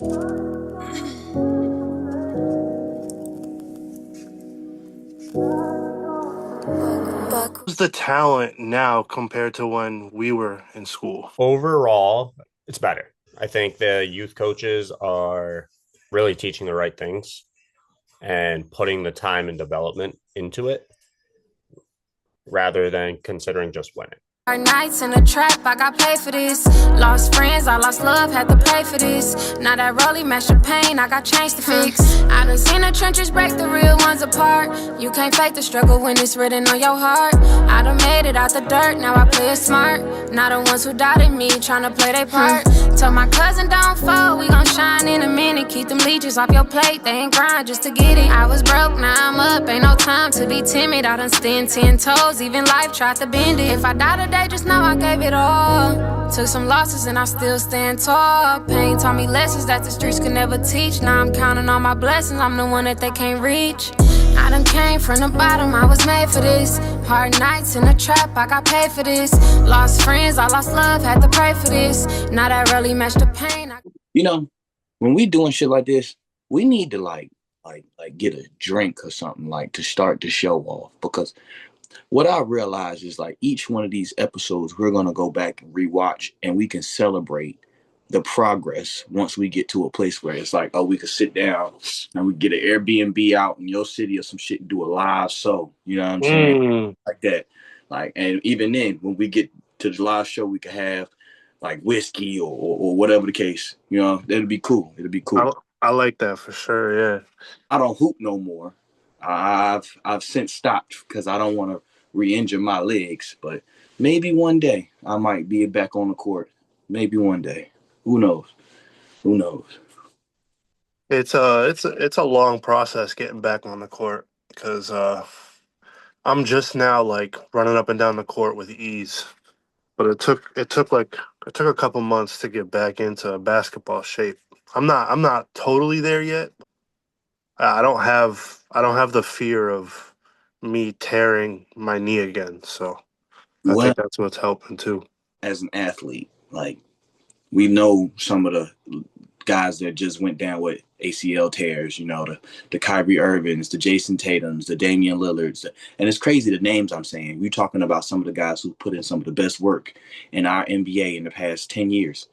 Who's the talent now compared to when we were in school? Overall, it's better. I think the youth coaches are really teaching the right things and putting the time and development into it rather than considering just winning. Nights in the trap, I got paid for this. Lost friends, I lost love, had to pay for this. Now that rollie match the pain, I got change to fix. I done seen the trenches break the real ones apart. You can't fake the struggle when it's written on your heart. I done made it out the dirt, now I play it smart. Not the ones who doubted me, tryna play their part. Tell my cousin don't fall, we gon' shine in a minute. Keep them leeches off your plate, they ain't grind just to get it. I was broke, now I'm up, ain't no time to be timid. I done stand 10 toes, even life tried to bend it. If I die today, just know I gave it all. Took some losses and I still stand tall. Pain taught me lessons that the streets could never teach. Now I'm counting on my blessings, I'm the one that they can't reach. I done came from the bottom, I was made for this. Hard nights in the trap, I got paid for this. Lost friends, I lost love, had to pray for this. Now that really matched the pain. You know, when we doing shit like this, we need to like get a drink or something like to start the show off, because what I realize is like each one of these episodes we're gonna go back and rewatch, and we can celebrate the progress once we get to a place where it's like, oh, we could sit down and we get an Airbnb out in your city or some shit and do a live show. You know what I'm saying? Mm, Like that. Like, and even then, when we get to the live show, we could have like whiskey or whatever the case. You know, that'd be cool. It'd be cool. I, I like that for sure. Yeah. I don't hoop no more. I've since stopped because I don't want to re-injure my legs. But maybe one day I might be back on the court. Maybe one day. Who knows? Who knows? It's a long process getting back on the court because I'm just now like running up and down the court with ease. But it took a couple months to get back into basketball shape. I'm not totally there yet. I don't have the fear of me tearing my knee again. So I Well, think that's what's helping too. as an athlete, like we know some of the guys that just went down with ACL tears, you know, the Kyrie Irvings, the Jason Tatums, the Damian Lillards. And it's crazy the names I'm saying. We're talking about some of the guys who put in some of the best work in our NBA in the past 10 years.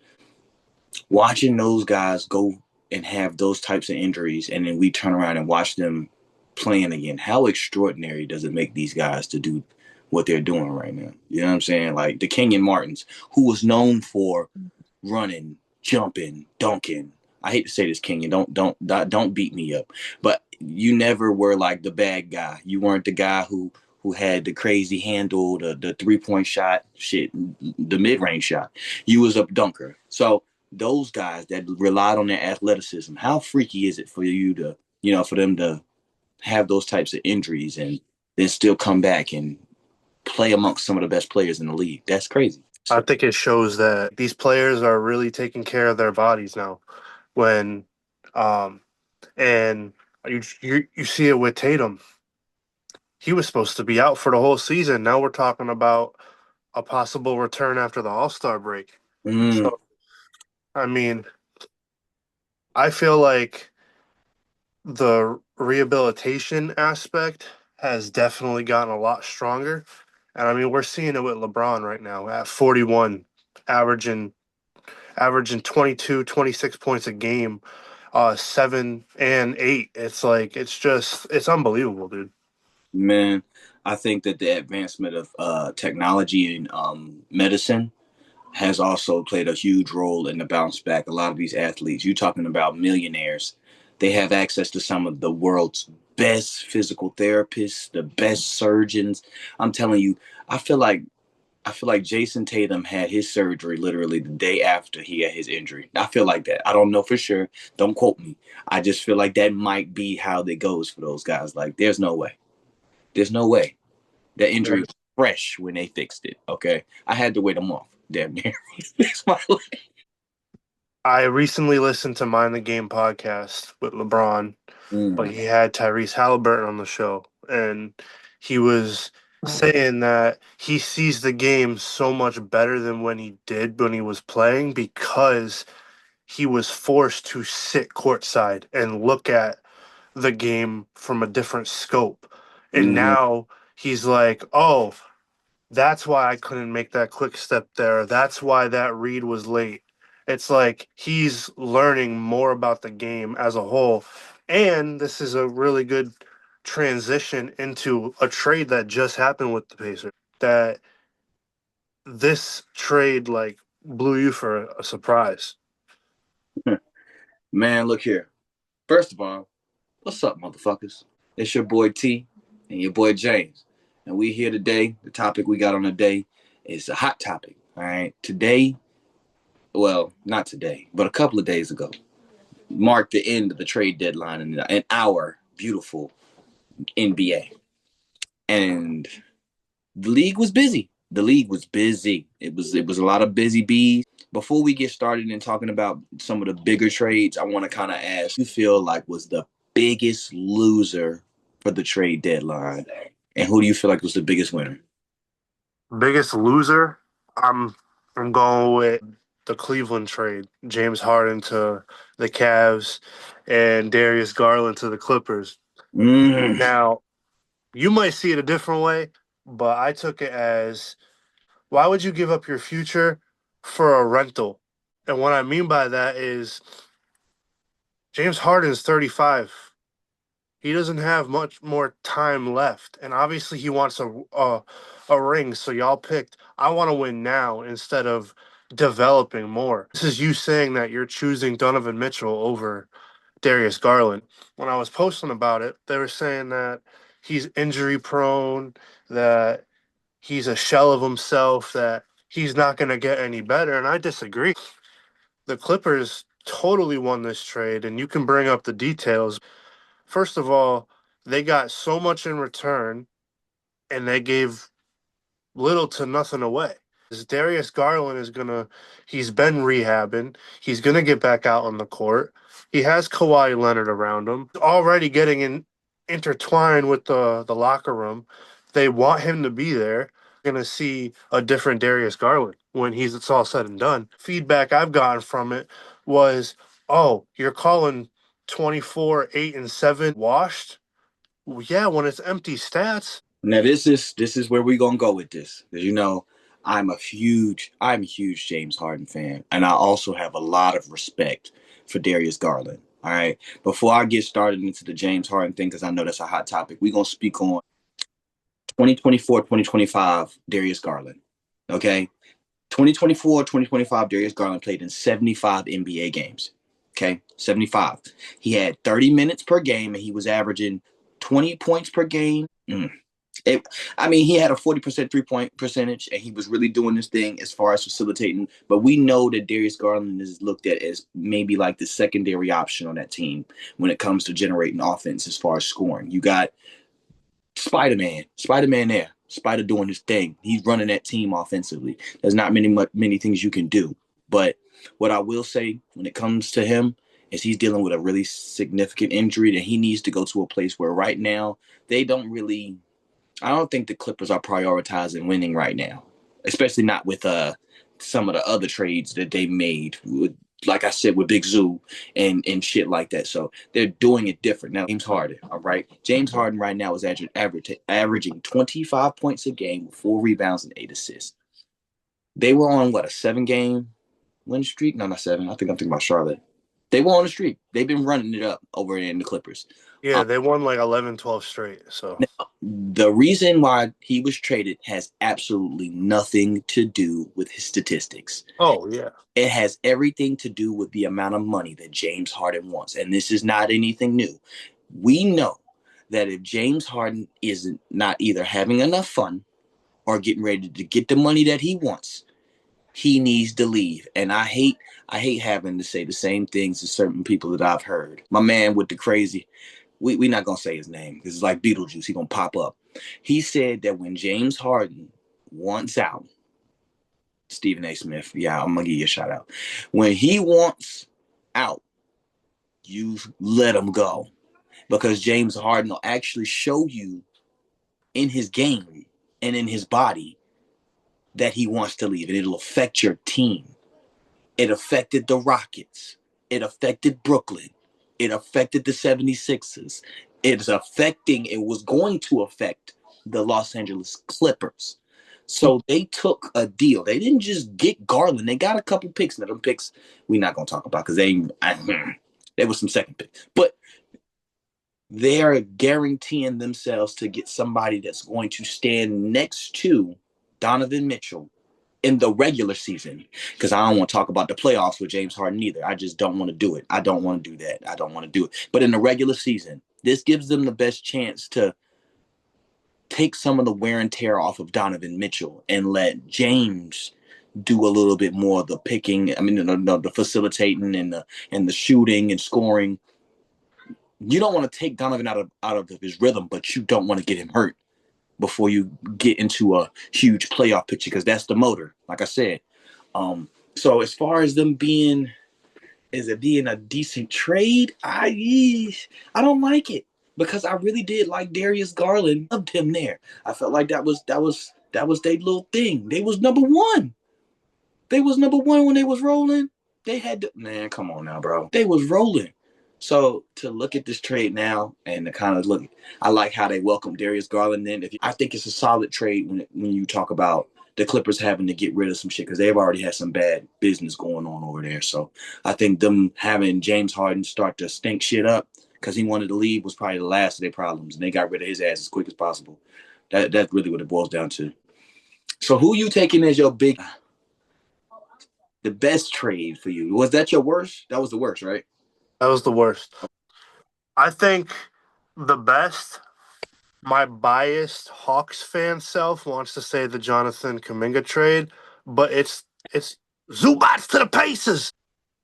Watching those guys go and have those types of injuries, and then we turn around and watch them playing again. How extraordinary does it make these guys to do what they're doing right now? You know what I'm saying? Like the Kenyon Martins, who was known for running, jumping, dunking. I hate to say this, Kenyon. Don't beat me up. But you never were like the bad guy. You weren't the guy who had the crazy handle, the 3-point shot, shit, the mid range shot. You was a dunker. So those guys that relied on their athleticism, how freaky is it for you to, for them to have those types of injuries and then still come back and play amongst some of the best players in the league? That's crazy. I think it shows that these players are really taking care of their bodies now. When um and you see it with Tatum. He was supposed to be out for the whole season. Now we're talking about a possible return after the All-Star break. Mm, So I mean, I feel like the rehabilitation aspect has definitely gotten a lot stronger. And I mean, we're seeing it with LeBron right now at 41, averaging averaging 22, 26 points a game, 7 and 8. It's like it's unbelievable, dude. man, I think that the advancement of technology and medicine has also played a huge role in the bounce back. A lot of these athletes, you're talking about millionaires, they have access to some of the world's best physical therapists, the best surgeons. I'm telling you, I feel like I feel like Jason Tatum had his surgery literally the day after he had his injury. I feel like that. I don't know for sure. Don't quote me. I just feel like that might be how it goes for those guys. Like, there's no way. There's no way. That injury was fresh when they fixed it. Okay. I had to wait a month. Damn near. It's my life. I recently listened to Mind the Game podcast with LeBron, but Mm. he had Tyrese Halliburton on the show, and he was saying that he sees the game so much better than when he did when he was playing because he was forced to sit courtside and look at the game from a different scope. And now he's like, oh, that's why I couldn't make that quick step there. That's why that read was late. It's like he's learning more about the game as a whole. And this is a really good transition into a trade that just happened with the Pacers. That this trade like blew you for a surprise. Man, look here. First of all, what's up, motherfuckers? It's your boy T and your boy James. And we here today. The topic we got on the day is a hot topic. All right. Today, well, not today, but a couple of days ago, marked the end of the trade deadline in our beautiful NBA. And the league was busy. The league was busy. It was a lot of busy bees. Before we get started and talking about some of the bigger trades, I want to kind of ask, you feel like was the biggest loser for the trade deadline? And who do you feel like was the biggest winner? Biggest loser, I'm going with the Cleveland trade. James Harden to the Cavs and Darius Garland to the Clippers. Now, you might see it a different way, but I took it as why would you give up your future for a rental? And what I mean by that is James Harden is 35. He doesn't have much more time left, and obviously he wants a ring. So y'all picked. I want to win now instead of developing more. This is you saying that you're choosing Donovan Mitchell over Darius Garland. When I was posting about it, they were saying that he's injury prone, that he's a shell of himself, that he's not going to get any better, and I disagree. The Clippers totally won this trade, and you can bring up the details. First of all, they got so much in return and they gave little to nothing away. Darius Garland he's been rehabbing. He's gonna get back out on the court. He has Kawhi Leonard around him. Already getting intertwined with the locker room. They want him to be there. Gonna see a different Darius Garland when it's all said and done. Feedback I've gotten from it was, oh, you're calling 24, 8, and 7 washed? Well, yeah, when it's empty stats. Now this is where we're gonna go with this. Because I'm a huge James Harden fan, and I also have a lot of respect for Darius Garland. All right. Before I get started into the James Harden thing, because I know that's a hot topic, we're gonna speak on 2024, 2025 Darius Garland. Okay. 2024, 2025 Darius Garland played in 75 NBA games. Okay. 75. He had 30 minutes per game and he was averaging 20 points per game. He had a 40% 3-point percentage, and he was really doing this thing as far as facilitating. But we know that Darius Garland is looked at as maybe like the secondary option on that team when it comes to generating offense as far as scoring. You got Spider-Man there. Spider doing his thing. He's running that team offensively. There's not many things you can do. But what I will say when it comes to him is he's dealing with a really significant injury that he needs to go to a place where right now I don't think the Clippers are prioritizing winning right now, especially not with some of the other trades that they made, like I said, with Big Zoo and shit like that. So they're doing it different. Now, James Harden, all right? James Harden right now is averaging 25 points a game with 4 rebounds and 8 assists. They were on, a 7-game win streak? No, not 7. I think I'm thinking about Charlotte. They were on a streak. They've been running it up over in the Clippers. Yeah, they won like 11, 12 straight. So the reason why he was traded has absolutely nothing to do with his statistics. Oh, yeah. It has everything to do with the amount of money that James Harden wants. And this is not anything new. We know that if James Harden isn't not either having enough fun or getting ready to get the money that he wants, he needs to leave. And I hate having to say the same things to certain people that I've heard. My man with the crazy, we're not going to say his name because it's like Beetlejuice. He's going to pop up. He said that when James Harden wants out, Stephen A. Smith, yeah, I'm going to give you a shout out. When he wants out, you let him go. Because James Harden will actually show you in his game and in his body that he wants to leave, and it'll affect your team. It affected the Rockets. It affected Brooklyn. It affected the 76ers. It was going to affect the Los Angeles Clippers. So they took a deal. They didn't just get Garland. They got a couple picks. Now, them picks we're not going to talk about because there was some second picks. But they're guaranteeing themselves to get somebody that's going to stand next to Donovan Mitchell in the regular season, because I don't want to talk about the playoffs with James Harden either. I just don't want to do it. I don't want to do that. I don't want to do it. But in the regular season, this gives them the best chance to take some of the wear and tear off of Donovan Mitchell and let James do a little bit more of the picking. I mean, the facilitating and the shooting and scoring. You don't want to take Donovan out of his rhythm, but you don't want to get him hurt before you get into a huge playoff picture, because that's the motor, like I said. So as far as them being a decent trade, I don't like it, because I really did like Darius Garland. Loved him there. I felt like that was their little thing. They was number one. They was number one when they was rolling. They had to, man, come on now, bro. They was rolling. So to look at this trade now and to kind of look, I like how they welcome Darius Garland in. I think it's a solid trade when you talk about the Clippers having to get rid of some shit, because they've already had some bad business going on over there. So I think them having James Harden start to stink shit up because he wanted to leave was probably the last of their problems, and they got rid of his ass as quick as possible. That's really what it boils down to. So who you taking as the best trade for you? Was that your worst? That was the worst, right? That was the worst. I think the best, my biased Hawks fan self wants to say the Jonathan Kuminga trade, but it's Zubats to the Pacers.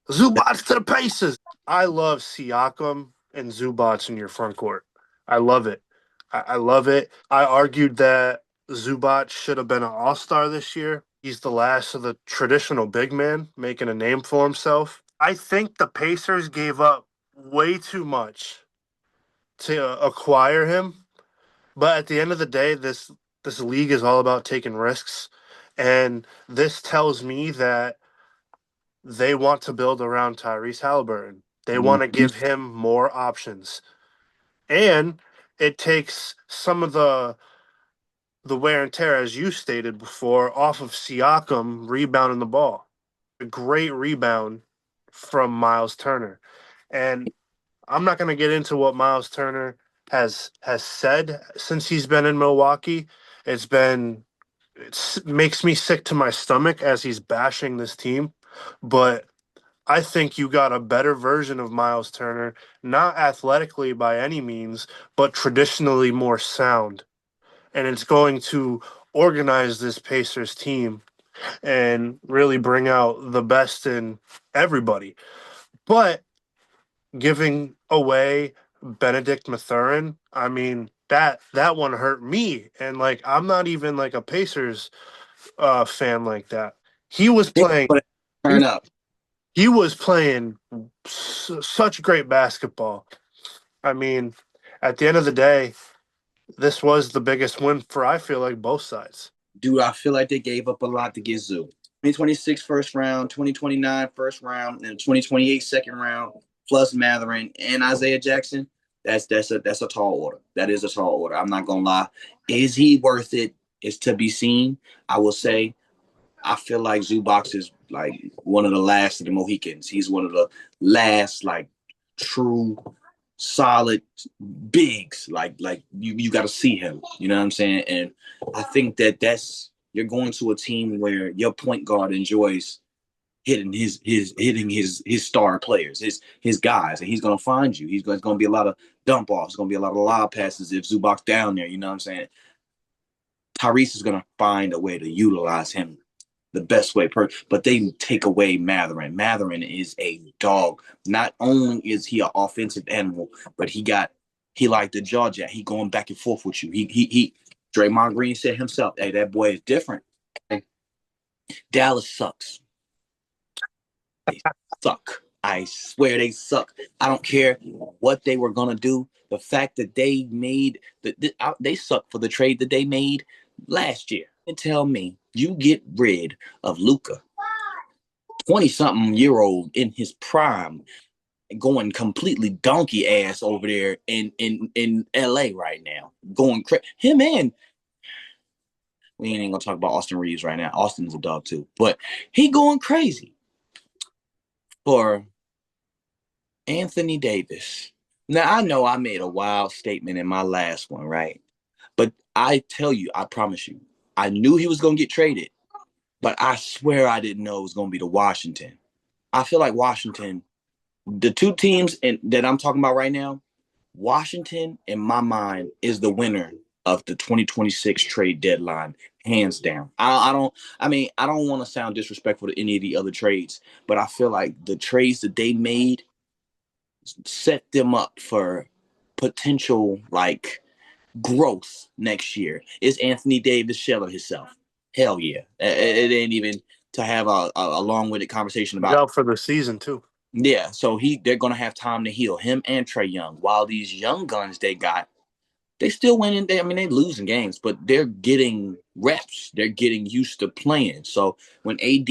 Zubats to the Pacers. I love Siakam and Zubats in your front court. I love it. I love it. I argued that Zubac should have been an all-star this year. He's the last of the traditional big man making a name for himself. I think the Pacers gave up way too much to acquire him. But at the end of the day, this league is all about taking risks, and this tells me that they want to build around Tyrese Halliburton. They want to give him more options, and it takes some of the wear and tear, as you stated before, off of Siakam rebounding the ball. A great rebound from Miles Turner, and I'm not going to get into what Miles Turner has said since he's been in Milwaukee. It makes me sick to my stomach as he's bashing this team, but I think you got a better version of Miles Turner, not athletically by any means, but traditionally more sound. And it's going to organize this Pacers team and really bring out the best in everybody. But giving away Benedict Mathurin, I mean, that one hurt me. And like, I'm not even like a Pacers fan like that. He was playing Turn up. he was playing such great basketball. I mean, at the end of the day, this was the biggest win for, I feel like, both sides. Dude, I feel like they gave up a lot to get Zoo. 2026 first round, 2029 first round, and 2028 second round, plus Matherin and Isaiah Jackson. That's a tall order. That is a tall order. I'm not gonna lie. Is he worth it? Is to be seen. I will say, I feel like Zubac is like one of the last of the Mohicans. He's one of the last like true solid bigs. Like you got to see him. You know what I'm saying? And I think that's you're going to a team where your point guard enjoys hitting his star players, his guys, and he's gonna find you. There's gonna be a lot of dump offs. There's gonna be a lot of lob passes if Zubac's down there. You know what I'm saying? Tyrese is gonna find a way to utilize him the best way, but they take away Matherin. Matherin is a dog. Not only is he an offensive animal, but he like the jaw jack. He going back and forth with you. He Draymond Green said himself, "Hey, that boy is different." Dallas sucks. They suck. I swear they suck. I don't care what they were gonna do. The fact that they made they suck for the trade that they made last year. And tell me, you get rid of Luka, 20-something-year-old in his prime going completely donkey ass over there in LA right now. Going crazy. Him and we ain't gonna talk about Austin Reeves right now. Austin's a dog too, but he going crazy for Anthony Davis. Now I know I made a wild statement in my last one, right? But I tell you, I promise you, I knew he was gonna get traded, but I swear I didn't know it was gonna be to Washington. I feel like Washington, the two teams that I'm talking about right now, Washington, in my mind, is the winner of the 2026 trade deadline, hands down. I don't. I mean, I don't want to sound disrespectful to any of the other trades, but I feel like the trades that they made set them up for potential like growth next year. Is Anthony Davis shelling himself? Hell yeah! It ain't even to have a long-winded conversation He's about. out for the season too. Yeah, so they're gonna have time to heal him and Trey Young. While these young guns they got, they still winning. I mean, they losing games, but they're getting reps. They're getting used to playing. So when AD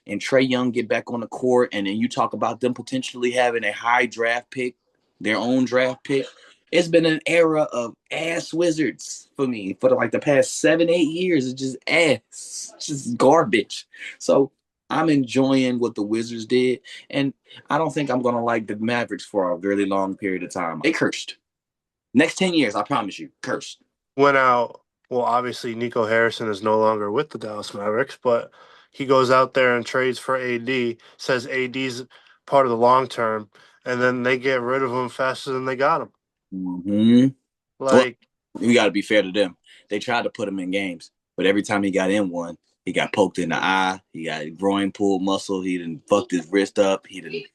and Trey Young get back on the court, and then you talk about them potentially having a high draft pick, their own draft pick, it's been an era of ass Wizards for me for like the past 7, 8 years. It's just ass, it's just garbage. So I'm enjoying what the Wizards did, and I don't think I'm gonna like the Mavericks for a really long period of time. They cursed. Next 10 years, I promise you, cursed. Went out. Well, obviously Nico Harrison is no longer with the Dallas Mavericks, but he goes out there and trades for AD. Says AD's part of the long term, and then they get rid of him faster than they got him. Mm-hmm. Well, Like, we got to be fair to them. They tried to put him in games, but every time he got in one, he got poked in the eye. He got a groin pulled muscle. He didn't fucked his wrist up. He didn't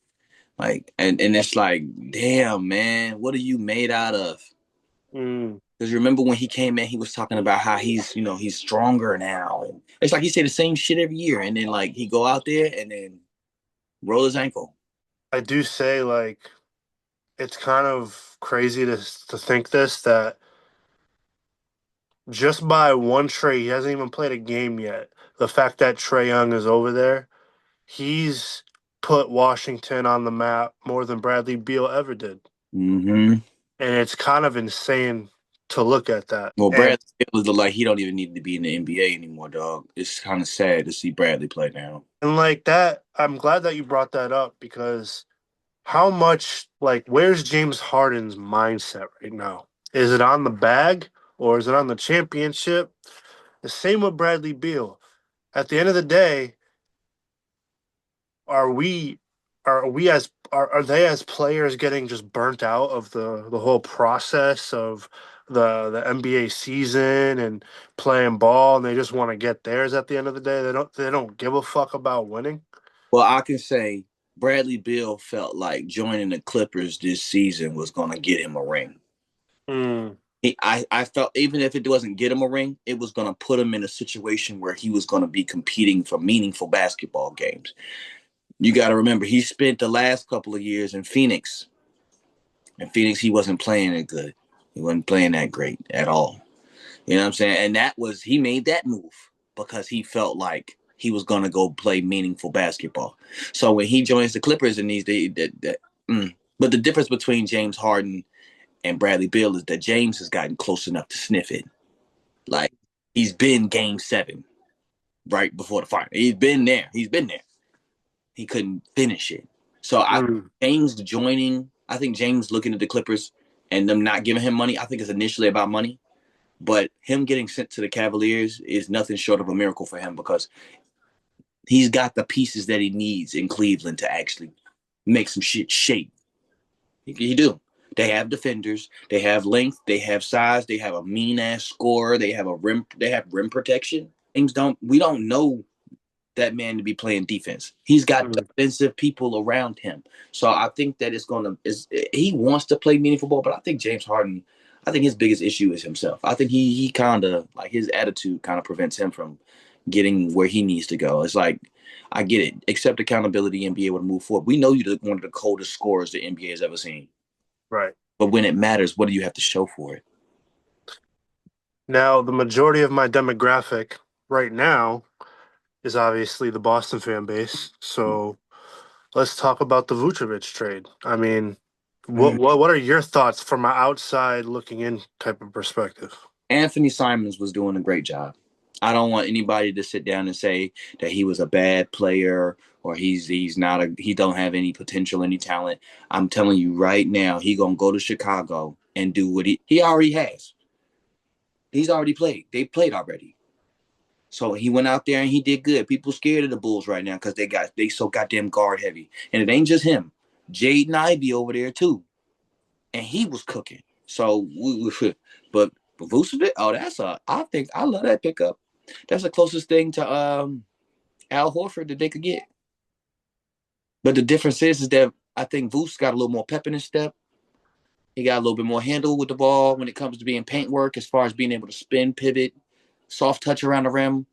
like, and it's like, damn, man, what are you made out of? mm, Because remember when he came in, he was talking about how he's stronger now. And it's like he say the same shit every year, and then like he go out there and then roll his ankle. I do say like it's kind of crazy to think this that just by one trade, he hasn't even played a game yet. The fact that Trey Young is over there, he's put Washington on the map more than Bradley Beal ever did. Mm-hmm. And it's kind of insane to look at that. Well, And Bradley was like he don't even need to be in the NBA anymore, dog. It's kind of sad to see Bradley play now. like that, I'm glad that you brought that up because how much like where's James Harden's mindset right now? Is it on the bag or is it on the championship? The same with Bradley Beal. At the end of the day, are we are they as players getting just burnt out of the whole process of the NBA season and playing ball and they just want to get theirs at the end of the day? They don't give a fuck about winning. Well, I can say Bradley Beal felt like joining the Clippers this season was going to get him a ring. Mm, I felt even if it wasn't get him a ring, it was going to put him in a situation where he was going to be competing for meaningful basketball games. You got to remember, he spent the last couple of years in Phoenix. In Phoenix, he wasn't playing it good. He wasn't playing that great at all. You know what I'm saying? And he made that move because he felt like he was going to go play meaningful basketball. So when he joins the Clippers and but the difference between James Harden and Bradley Beal is that James has gotten close enough to sniff it. Like he's been game 7 right before the final. He's been there. He couldn't finish it. So mm. I think James looking at the Clippers and them not giving him money, I think it's initially about money. But him getting sent to the Cavaliers is nothing short of a miracle for him because he's got the pieces that he needs in Cleveland to actually make some shit shape. He do. They have defenders, they have length, they have size, they have a mean ass scorer, they have rim protection. We don't know that man to be playing defense. He's got Mm. defensive people around him. So I think that he wants to play meaningful ball, but I think James Harden, I think his biggest issue is himself. I think he kind of like his attitude kind of prevents him from getting where he needs to go. It's like I get it, accept accountability and be able to move forward. We know you're one of the coldest scorers the NBA has ever seen, Right. but when it matters, what do you have to show for it? Now, the majority of my demographic right now is obviously the Boston fan base. So let's talk about the Vucevic trade. I mean, Mm. what are your thoughts from an outside looking in type of perspective? Anthony Simons was doing a great job. I don't want anybody to sit down and say that he was a bad player or he's not he don't have any potential, any talent. I'm telling you right now, he gonna go to Chicago and do what he already has. He's already played. They played already. So he went out there and he did good. People scared of the Bulls right now because they so goddamn guard heavy. And it ain't just him. Jaden Ivey over there too. And he was cooking. So but Vucevic, I think I love that pickup. That's the closest thing to Al Horford that they could get. But the difference is that I think Vuce got a little more pep in his step. He got a little bit more handle with the ball when it comes to being paint work, as far as being able to spin, pivot, soft touch around the rim.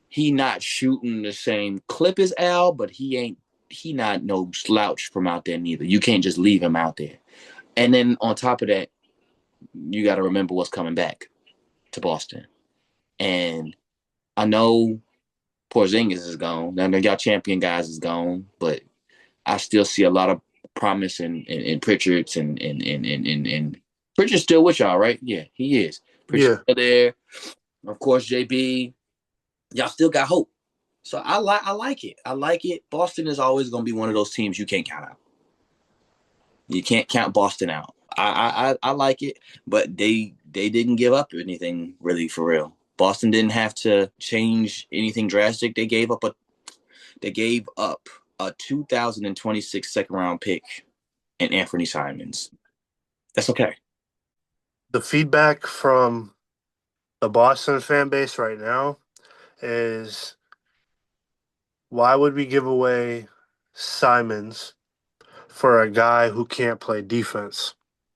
He not shooting the same clip as Al, but he not no slouch from out there neither. You can't just leave him out there. And then on top of that, you got to remember what's coming back to Boston. And I know Porzingis is gone. I know y'all champion guys is gone, but I still see a lot of promise in Pritchard's and Pritchard's still with y'all, right? Yeah, he is. Pritchard's Yeah. still there. Of course, JB. Y'all still got hope. So I like it. I like it. Boston is always going to be one of those teams you can't count out. You can't count Boston out. I like it, but they didn't give up anything really for real. Boston didn't have to change anything drastic. They gave up a 2026 second round pick and Anthony Simons. That's okay. The feedback from the Boston fan base right now is, why would we give away Simons for a guy who can't play defense?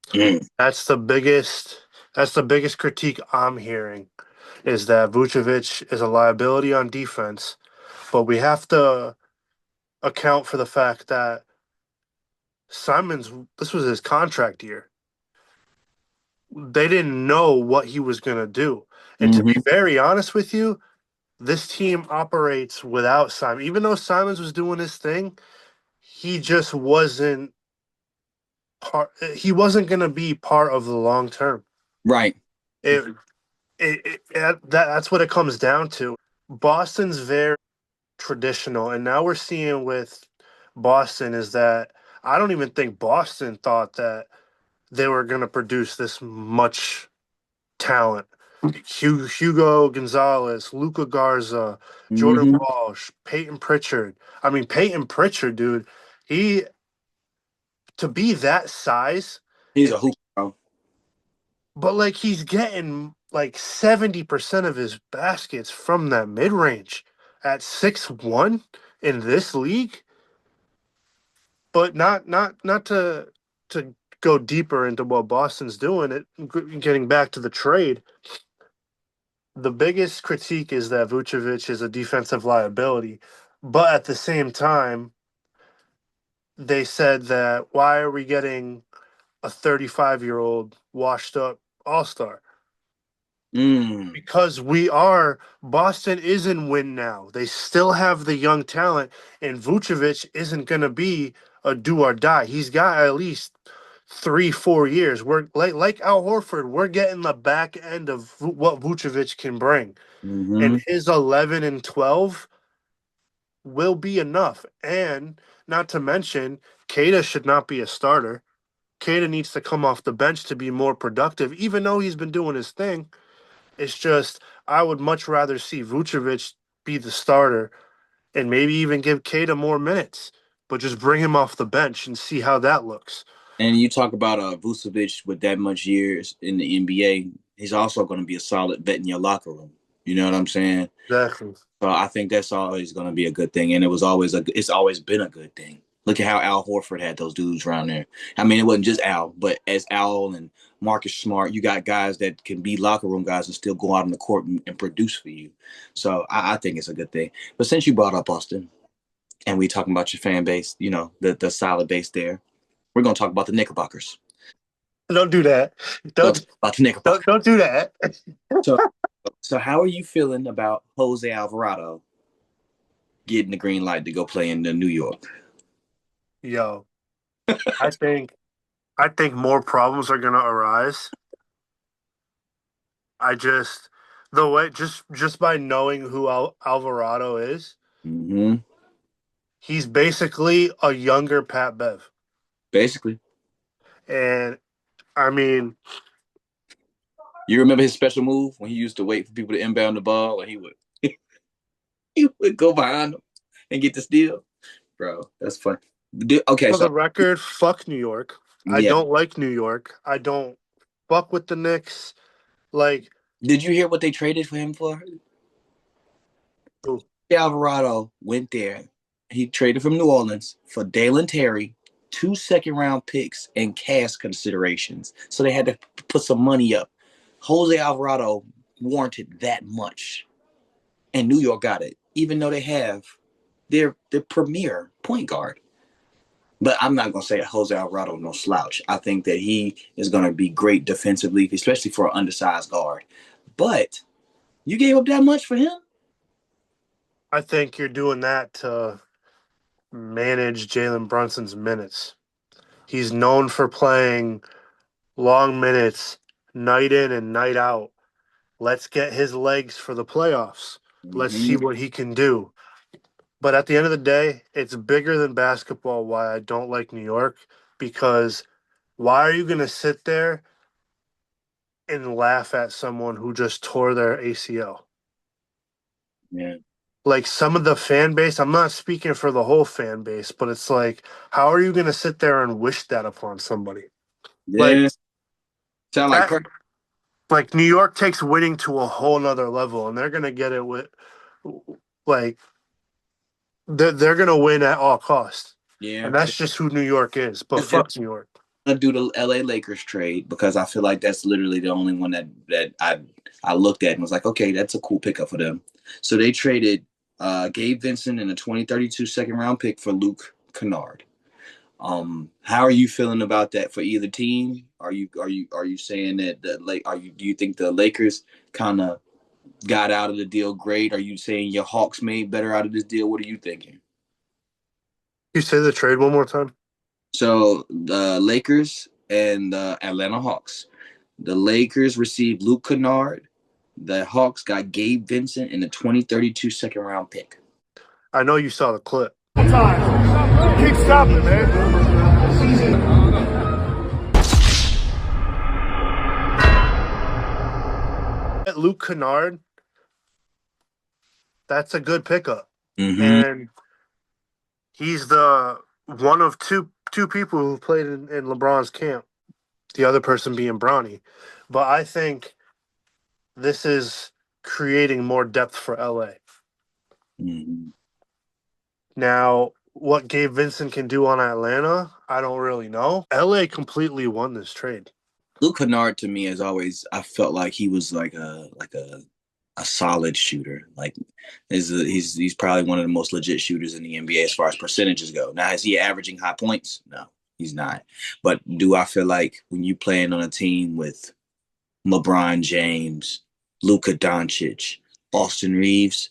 Mm. That's the biggest critique I'm hearing, is that Vucevic is a liability on defense, but we have to account for the fact that Simons, this was his contract year. They didn't know what he was going to do. And to be Mm-hmm. very honest with you, this team operates without Simon. Even though Simons was doing his thing, he just wasn't he wasn't going to be part of the long term. Right. It, that's what it comes down to. Boston's very traditional, and now we're seeing with Boston is that I don't even think Boston thought that they were going to produce this much talent. Hugo Gonzalez, Luca Garza, Jordan Mm-hmm. Walsh, Peyton Pritchard. I mean, Peyton Pritchard, dude, he to be that size, He's a hooper, bro. but like he's getting like 70% of his baskets from that mid range at 6'1" in this league. But not to go deeper into what Boston's doing. Getting back to the trade, the biggest critique is that Vucevic is a defensive liability, but at the same time, they said that why are we getting a 35-year-old washed up all star? Mm. Because Boston is in win now. They still have the young talent, and Vucevic isn't going to be a do or die. He's got at least 3-4 years. We're like Al Horford. We're getting the back end of what Vucevic can bring, Mm-hmm. and his 11 and 12 will be enough. And not to mention, Kada should not be a starter. Kada needs to come off the bench to be more productive, even though he's been doing his thing. It's just I would much rather see Vucevic be the starter and maybe even give Kada more minutes, but just bring him off the bench and see how that looks. And you talk about Vucevic with that much years in the NBA, he's also going to be a solid vet in your locker room. You know what I'm saying? Exactly. So I think that's always going to be a good thing, and it's always been a good thing. Look at how Al Horford had those dudes around there. I mean, it wasn't just Al, but as Al and Marcus Smart, you got guys that can be locker room guys and still go out on the court and produce for you. So I think it's a good thing. But since you brought up Austin, and we talking about your fan base, you know, the solid base there, we're going to talk about the Knickerbockers. Don't do that. Go Don't about the Knickerbockers. don't do that. So how are you feeling about Jose Alvarado getting the green light to go play in New York. Yo, I think I think more problems are gonna arise. I just the way just by knowing who Alvarado is, Mm-hmm. he's basically a younger Pat Bev. Basically, And I mean, you remember his special move when he used to wait for people to inbound the ball, and he would he would go behind them and get the steal, bro. That's fun. Okay, for so the record, fuck New York. I yeah, don't like New York. I don't fuck with the Knicks. Like, did you hear what they traded for him for? ooh, Alvarado went there. He traded from New Orleans for Dalen Terry, 2 second-round picks, and cash considerations. So they had to put some money up. Jose Alvarado warranted that much, and New York got it, even though they have their premier point guard. But I'm not gonna say Jose Alvarado no slouch. I think that he is gonna be great defensively, especially for an undersized guard. But you gave up that much for him? I think you're doing that to manage Jalen Brunson's minutes. He's known for playing long minutes, night in and night out. Let's get his legs for the playoffs. Let's see Mm-hmm. what he can do. But at the end of the day, it's bigger than basketball why I don't like New York, because why are you going to sit there and laugh at someone who just tore their ACL? Yeah. Like some of the fan base, I'm not speaking for the whole fan base, but it's like, how are you going to sit there and wish that upon somebody? Like Yeah. Sound like that, like New York takes winning to a whole nother level, and they're going to get it with, like, they're going to win at all costs. yeah. And that's just who New York is. But If fuck New York. gonna do the LA Lakers trade because I feel like that's literally the only one that I looked at and was like, okay, that's a cool pickup for them. So they traded Gabe Vincent and a 2032 second-round pick for Luke Kennard. How are you feeling about that for either team? Are you saying that do you think the Lakers kind of got out of the deal great? Are you saying your Hawks made better out of this deal? What are you thinking? You say the trade one more time? So the Lakers and the Atlanta Hawks. The Lakers received Luke Kennard. The Hawks got Gabe Vincent and the 2032 second-round pick. I know you saw the clip. Time. Keep stopping, man. Luke Kennard, that's a good pickup. Mm-hmm. And he's the one of two people who played in LeBron's camp, the other person being Bronny. But I think this is creating more depth for LA. Mm-hmm. Now, what Gabe Vincent can do on Atlanta, I don't really know. LA completely won this trade. Luke Kennard to me, as always, I felt like he was like a solid shooter. Like he's probably one of the most legit shooters in the NBA as far as percentages go. Now, is he averaging high points? No, he's not. But do I feel like when you playing on a team with LeBron James, Luka Doncic, Austin Reeves,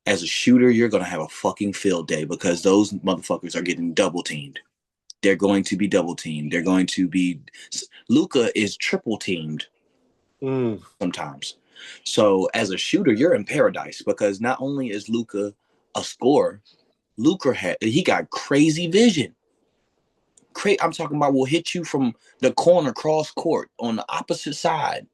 as a shooter, you're going to have a fucking field day because those motherfuckers are getting double teamed. They're going to be double teamed. They're going to be Luka is triple teamed sometimes. So as a shooter, you're in paradise because not only is Luka a scorer, he got crazy vision. I'm talking about will hit you from the corner cross court on the opposite side.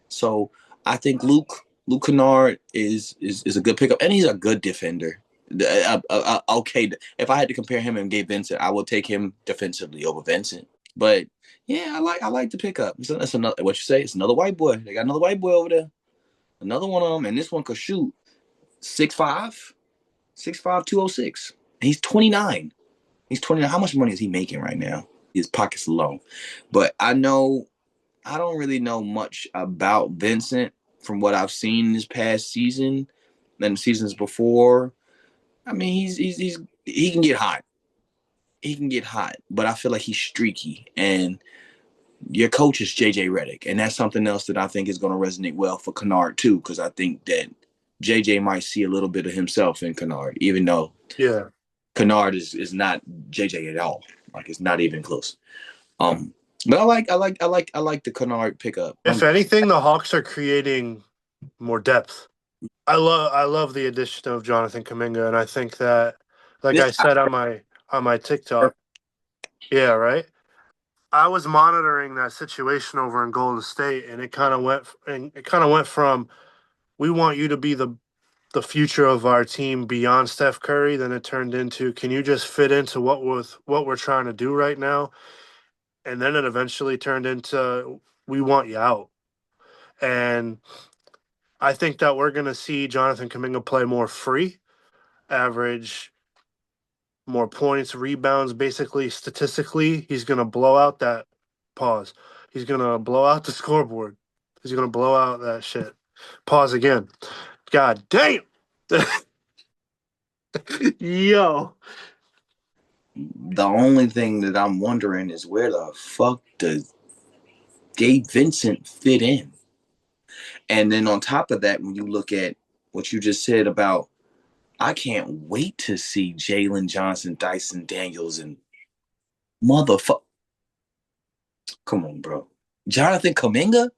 So I think Luke Kennard is a good pickup, and he's a good defender. Okay, if I had to compare him and Gabe Vincent, I would take him defensively over Vincent. But yeah, I like the pickup. That's another what you say. It's another white boy. They got another white boy over there. Another one of them, and this one could shoot 6'5", 6'5", 206. And he's 29. He's 29. How much money is he making right now? His pockets low. But I don't really know much about Vincent from what I've seen this past season and the seasons before. I mean, he can get hot. He can get hot, but I feel like he's streaky. And your coach is JJ Redick, and that's something else that I think is going to resonate well for Kennard too, because I think that JJ might see a little bit of himself in Kennard, even though Yeah. Kennard is not JJ at all. Like it's not even close. But I like the Kennard pickup. If anything, the Hawks are creating more depth. I love the addition of Jonathan Kuminga, and I think that, like I This said on my TikTok, yeah, right. I was monitoring that situation over in Golden State, and it kind of went from we want you to be the future of our team beyond Steph Curry. Then it turned into, can you just fit into what we're trying to do right now? And then it eventually turned into, we want you out. And I think that we're going to see Jonathan Kuminga play more free, average more points, rebounds. Basically, statistically, he's going to blow out that pause. He's going to blow out the scoreboard. He's going to blow out that shit. Pause again. God damn. Yo. The only thing that I'm wondering is where the fuck does Gabe Vincent fit in? And then on top of that, when you look at what you just said about, I can't wait to see Jalen Johnson, Dyson Daniels, and motherfucker. Come on, bro. Jonathan Kuminga?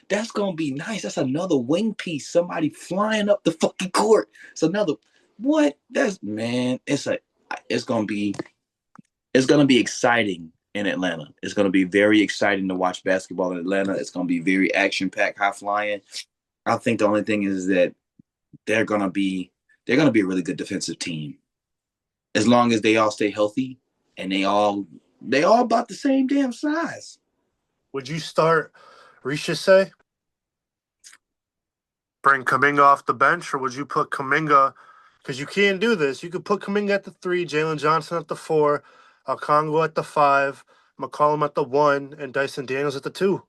That's gonna be nice. That's another wing piece. Somebody flying up the fucking court. It's another what? That's man. It's gonna be exciting in Atlanta. It's gonna be very exciting to watch basketball in Atlanta. It's gonna be very action packed, high flying. I think the only thing is that they're gonna be a really good defensive team as long as they all stay healthy and they all about the same damn size. Would you start Riche? Bring Kuminga off the bench, or would you put Kuminga? Because you can't do this. You could put Kuminga at the 3, Jalen Johnson at the 4, Alcongo at the 5, McCollum at the 1, and Dyson Daniels at the 2.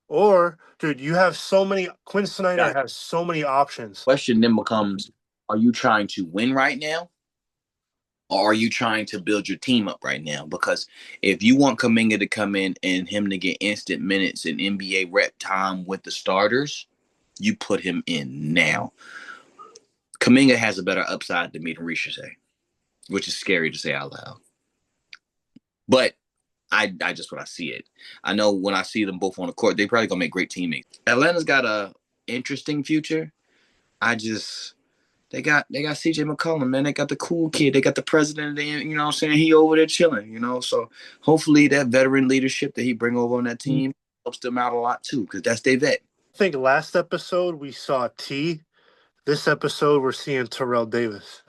Or, dude, you have so many. Quinn Snyder has so many options. Question then becomes: are you trying to win right now, or are you trying to build your team up right now? Because if you want Kuminga to come in and him to get instant minutes and NBA rep time with the starters, you put him in now. Kuminga has a better upside than Riche, which is scary to say out loud. But I just when I see it, I know when I see them both on the court, they probably gonna make great teammates. Atlanta's got a interesting future. They got CJ McCollum, man. They got the cool kid. They got the president. You know what I'm saying? He over there chilling, you know. So hopefully that veteran leadership that he bring over on that team helps them out a lot too, because that's their vet. I think last episode we saw T. This episode we're seeing Terrell Davis.